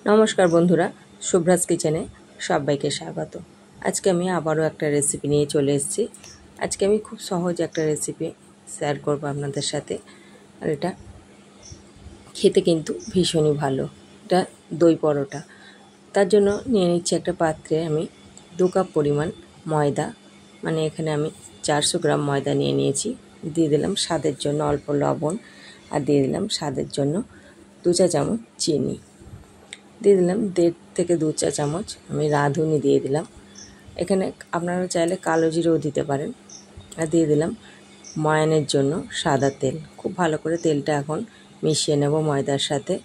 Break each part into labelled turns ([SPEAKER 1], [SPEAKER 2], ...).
[SPEAKER 1] নমস্কার বন্ধুরা, শুভ্রাজ কিচেনে সবাইকে স্বাগত। আজকে আমি আবারও একটা রেসিপি নিয়ে চলে এসেছি। আজকে আমি খুব সহজ একটা রেসিপি শেয়ার করব আপনাদের সাথে। আর এটা খেতে কিন্তু ভীষণই ভালো। এটা দই পরোটা। তার জন্য নিয়ে নিচ্ছি একটা পাত্রে আমি 2 কাপ পরিমাণ ময়দা, মানে এখানে আমি 400 গ্রাম ময়দা নিয়ে নিয়েছি। দিয়ে দিলাম স্বাদের জন্য অল্প লবণ, আর দিয়ে দিলাম স্বাদের জন্য 2 চা চামচ চিনি। দিয়ে দিলাম 1.5 থেকে 2 চা চামচ আমি রাঁধুনি দিয়ে দিলাম। এখানে আপনারা চাইলে কালো জিরেও দিতে পারেন। আর দিয়ে দিলাম ময়ানের জন্য সাদা তেল। খুব ভালো করে তেলটা এখন মিশিয়ে নেব ময়দার সাথে।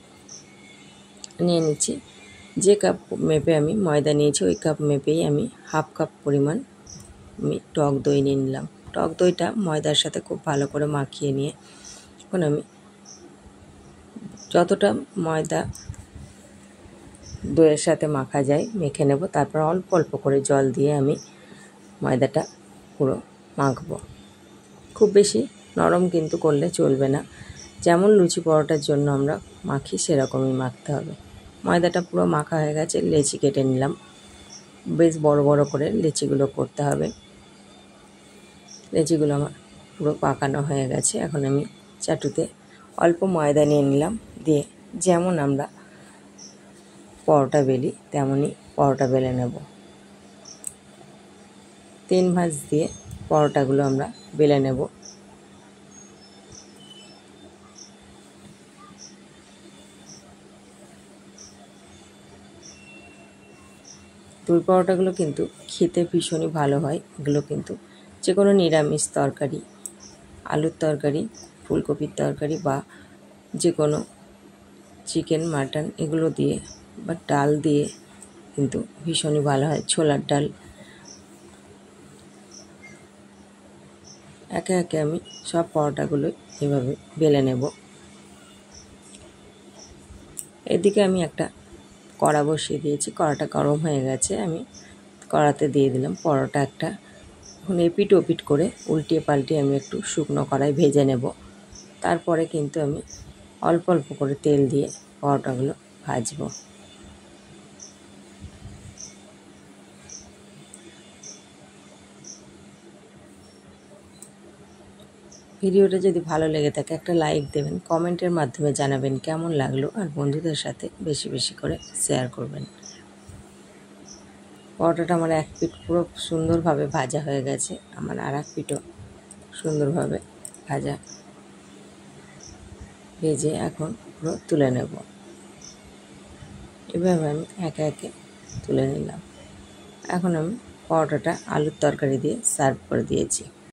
[SPEAKER 1] নিয়ে নিচ্ছি যে কাপ মেপে আমি ময়দা নিয়েছি, ওই কাপ মেপেই আমি হাফ কাপ পরিমাণ আমি টক দই নিয়ে নিলাম। টক দইটা ময়দার সাথে খুব ভালো করে মাখিয়ে নিয়ে এখন আমি যতটা ময়দা দইয়ের সাথে মাখা যায় মেখে নেব। তারপর অল্প অল্প করে জল দিয়ে আমি ময়দাটা পুরো মাখবো। খুব বেশি নরম কিন্তু করলে চলবে না, যেমন লুচি পরোটার জন্য আমরা মাখি সেরকমই মাখতে হবে। ময়দাটা পুরো মাখা হয়ে গেছে, লেচি কেটে নিলাম। বেশ বড় বড় করে লেচিগুলো করতে হবে। লেচিগুলো আমার পুরো পাকানো হয়ে গেছে। এখন আমি চাটুতে অল্প ময়দা নিয়ে নিলাম, দিয়ে যেমন আমরা পরোটা বেলি তেমনই পরোটা বেলে নেব। 3 ভাঁজ দিয়ে পরোটাগুলো আমরা বেলে নেব। দই পরোটাগুলো কিন্তু খেতে ভীষণই ভালো হয়। এগুলো কিন্তু যে কোনো নিরামিষ তরকারি, আলুর তরকারি, ফুলকপির তরকারি বা যে কোনো চিকেন, মাটন এগুলো দিয়ে বা ডাল দিয়ে কিন্তু ভীষণই ভালো হয়। ছোলার ডাল। একে একে আমি সব পরোটাগুলো এভাবে বেলে নেব। এদিকে আমি একটা কড়া বসিয়ে দিয়েছি। কড়াটা গরম হয়ে গেছে। আমি কড়াতে দিয়ে দিলাম পরোটা একটা। এখন এপিট ওপিট করে উল্টিয়ে পাল্টিয়ে আমি একটু শুকনো কড়াই ভেজে নেব। তারপরে কিন্তু আমি অল্প অল্প করে তেল দিয়ে পরোটাগুলো ভাজবো। ভিডিওটা যদি ভালো লেগে থাকে একটা লাইক দেবেন, কমেন্টের মাধ্যমে জানাবেন কেমন লাগলো, আর বন্ধুদের সাথে বেশি বেশি করে শেয়ার করবেন। পরোটাটা আমার এক পিঠ পুরো সুন্দরভাবে ভাজা হয়ে গেছে, আমার আর এক পিঠও সুন্দরভাবে ভাজা ভেজে এখন পুরো তুলে নেব। এভাবে আমি একে একে তুলে নিলাম। এখন আমি পরোটাটা আলুর তরকারি দিয়ে সার্ভ করে দিয়েছি।